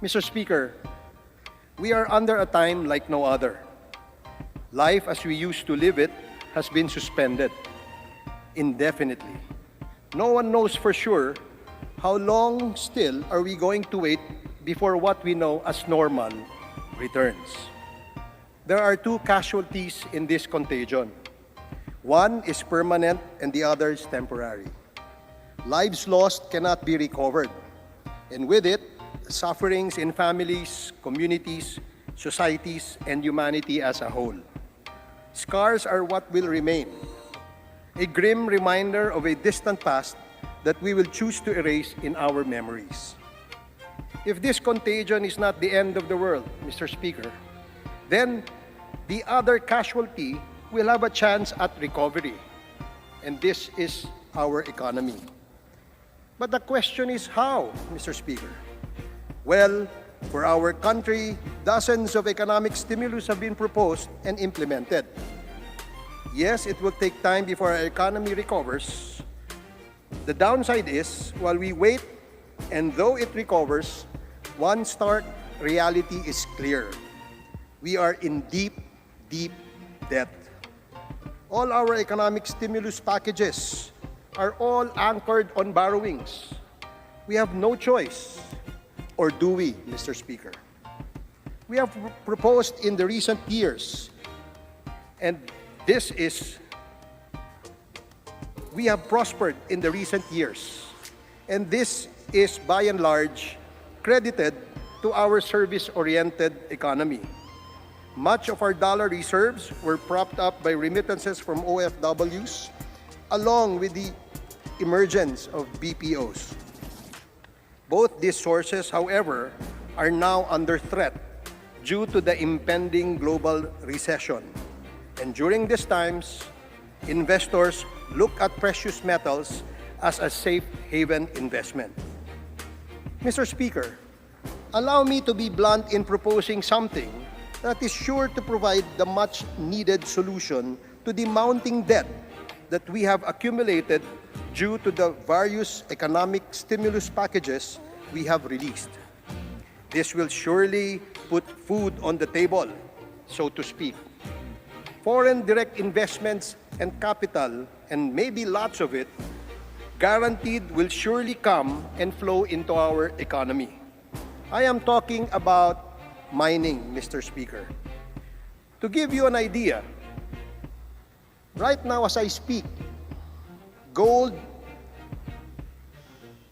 Mr. Speaker, we are under a time like no other. Life as we used to live it has been suspended indefinitely. No one knows for sure how long still are we going to wait before what we know as normal returns. There are two casualties in this contagion. One is permanent and the other is temporary. Lives lost cannot be recovered, and with it, sufferings in families, communities, societies, and humanity as a whole. Scars are what will remain, a grim reminder of a distant past that we will choose to erase in our memories. If this contagion is not the end of the world, Mr. Speaker, then the other casualty will have a chance at recovery, and this is our economy. But the question is how, Mr. Speaker? Well, for our country, dozens of economic stimulus have been proposed and implemented. Yes, it will take time before our economy recovers. The downside is, while we wait, and though it recovers, one stark reality is clear. We are in deep, deep debt. All our economic stimulus packages are all anchored on borrowings. We have no choice. Or do we, Mr. Speaker? We have proposed in the recent years, and we have prospered in the recent years, and this is by and large credited to our service-oriented economy. Much of our dollar reserves were propped up by remittances from OFWs, along with the emergence of BPOs. Both these sources, however, are now under threat due to the impending global recession. And during these times, investors look at precious metals as a safe haven investment. Mr. Speaker, allow me to be blunt in proposing something that is sure to provide the much-needed solution to the mounting debt that we have accumulated due to the various economic stimulus packages we have released. This will surely put food on the table, so to speak. Foreign direct investments and capital, and maybe lots of it, guaranteed will surely come and flow into our economy. I am talking about mining, Mr. Speaker. To give you an idea, right now as I speak, gold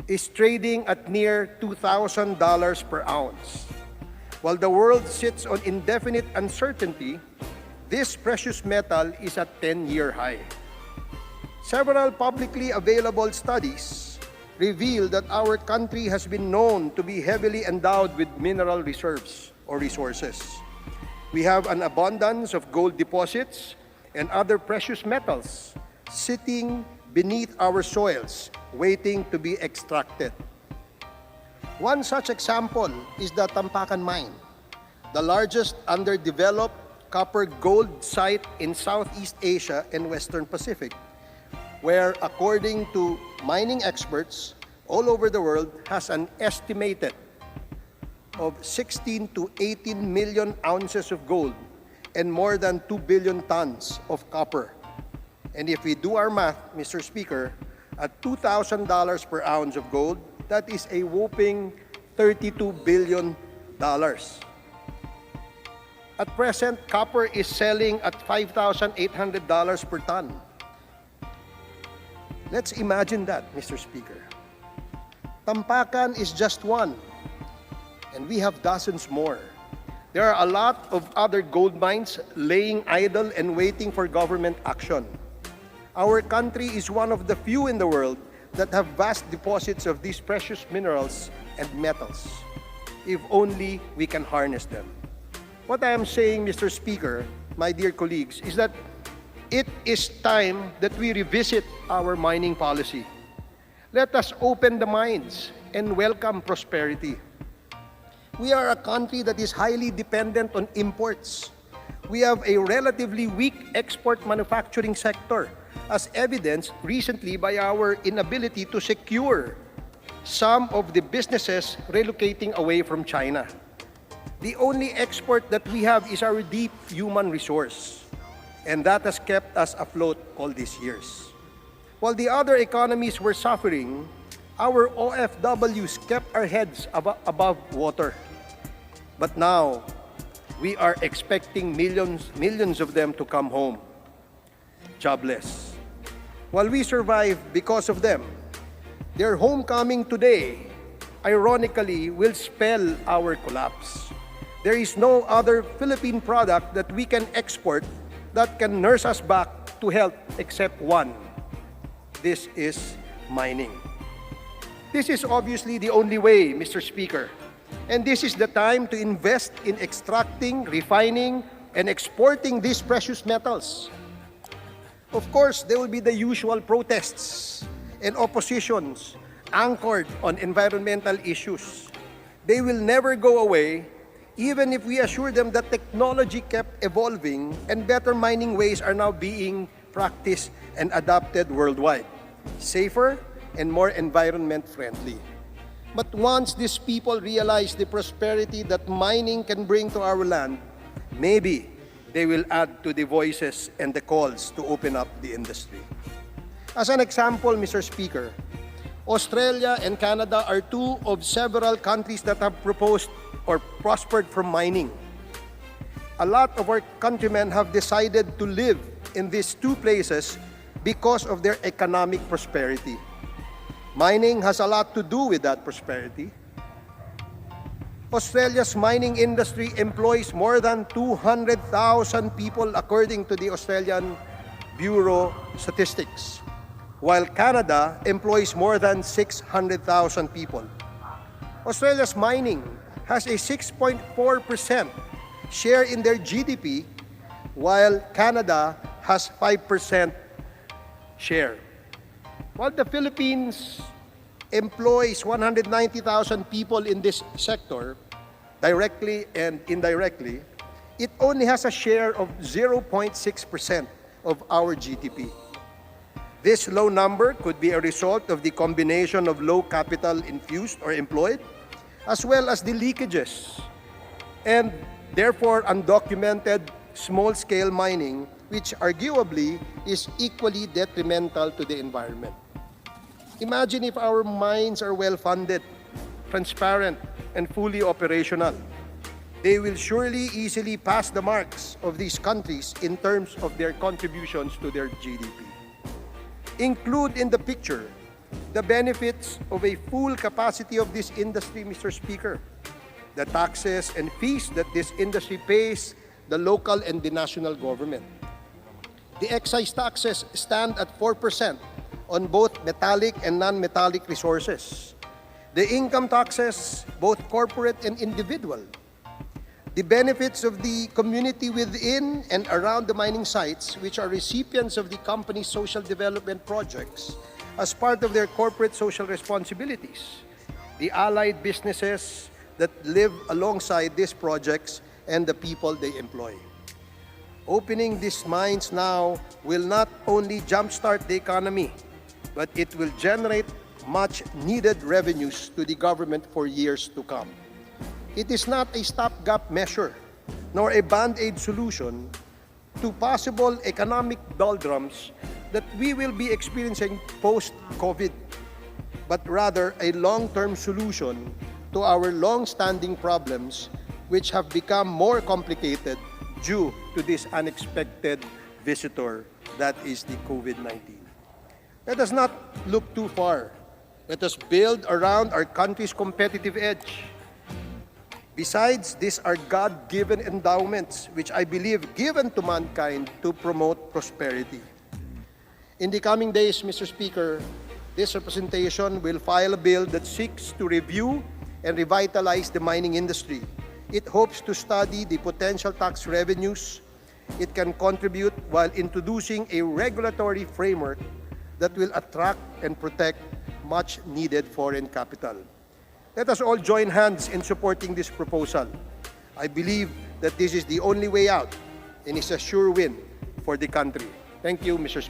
is trading at near $2,000 per ounce. While the world sits on indefinite uncertainty, this precious metal is at 10-year high. Several publicly available studies reveal that our country has been known to be heavily endowed with mineral reserves or resources. We have an abundance of gold deposits and other precious metals sitting beneath our soils, waiting to be extracted. One such example is the Tampakan mine, the largest underdeveloped copper-gold site in Southeast Asia and Western Pacific, where, according to mining experts all over the world, has an estimated of 16 to 18 million ounces of gold and more than 2 billion tons of copper. And if we do our math, Mr. Speaker, at $2,000 per ounce of gold, that is a whopping $32 billion. At present, copper is selling at $5,800 per ton. Let's imagine that, Mr. Speaker. Tampakan is just one, and we have dozens more. There are a lot of other gold mines laying idle and waiting for government action. Our country is one of the few in the world that have vast deposits of these precious minerals and metals, if only we can harness them. What I am saying, Mr. Speaker, my dear colleagues, is that it is time that we revisit our mining policy. Let us open the mines and welcome prosperity. We are a country that is highly dependent on imports. We have a relatively weak export manufacturing sector, as evidenced recently by our inability to secure some of the businesses relocating away from China. The only export that we have is our deep human resource, and that has kept us afloat all these years. While the other economies were suffering, our OFWs kept our heads above water. But now, we are expecting millions of them to come home, jobless. While we survive because of them, their homecoming today, ironically, will spell our collapse. There is no other Philippine product that we can export that can nurse us back to health except one. This is mining. This is obviously the only way, Mr. Speaker. And this is the time to invest in extracting, refining, and exporting these precious metals. Of course, there will be the usual protests and oppositions anchored on environmental issues. They will never go away, even if we assure them that technology kept evolving and better mining ways are now being practiced and adopted worldwide, safer and more environment-friendly. But once these people realize the prosperity that mining can bring to our land, maybe they will add to the voices and the calls to open up the industry. As an example, Mr. Speaker, Australia and Canada are two of several countries that have proposed or prospered from mining. A lot of our countrymen have decided to live in these two places because of their economic prosperity. Mining has a lot to do with that prosperity. Australia's mining industry employs more than 200,000 people according to the Australian Bureau Statistics, while Canada employs more than 600,000 people. Australia's mining has a 6.4% share in their GDP, while Canada has 5% share. While the Philippines employs 190,000 people in this sector, directly and indirectly, it only has a share of 0.6% of our GDP. This low number could be a result of the combination of low capital infused or employed, as well as the leakages, and therefore undocumented small-scale mining, which arguably is equally detrimental to the environment. Imagine if our mines are well-funded, transparent, and fully operational. They will surely easily pass the marks of these countries in terms of their contributions to their GDP. Include in the picture the benefits of a full capacity of this industry, Mr. Speaker, the taxes and fees that this industry pays the local and the national government. The excise taxes stand at 4% on both metallic and non-metallic resources. The income taxes, both corporate and individual. The benefits of the community within and around the mining sites, which are recipients of the company's social development projects as part of their corporate social responsibilities. The allied businesses that live alongside these projects and the people they employ. Opening these mines now will not only jumpstart the economy, but it will generate much needed revenues to the government for years to come. It is not a stopgap measure, nor a band-aid solution to possible economic doldrums that we will be experiencing post-COVID, but rather a long-term solution to our long-standing problems, which have become more complicated due to this unexpected visitor that is the COVID-19. Let us not look too far. Let us build around our country's competitive edge. Besides, these are God-given endowments, which I believe given to mankind to promote prosperity. In the coming days, Mr. Speaker, this representation will file a bill that seeks to review and revitalize the mining industry. It hopes to study the potential tax revenues it can contribute while introducing a regulatory framework that will attract and protect much-needed foreign capital. Let us all join hands in supporting this proposal. I believe that this is the only way out and is a sure win for the country. Thank you, Mr. Speaker.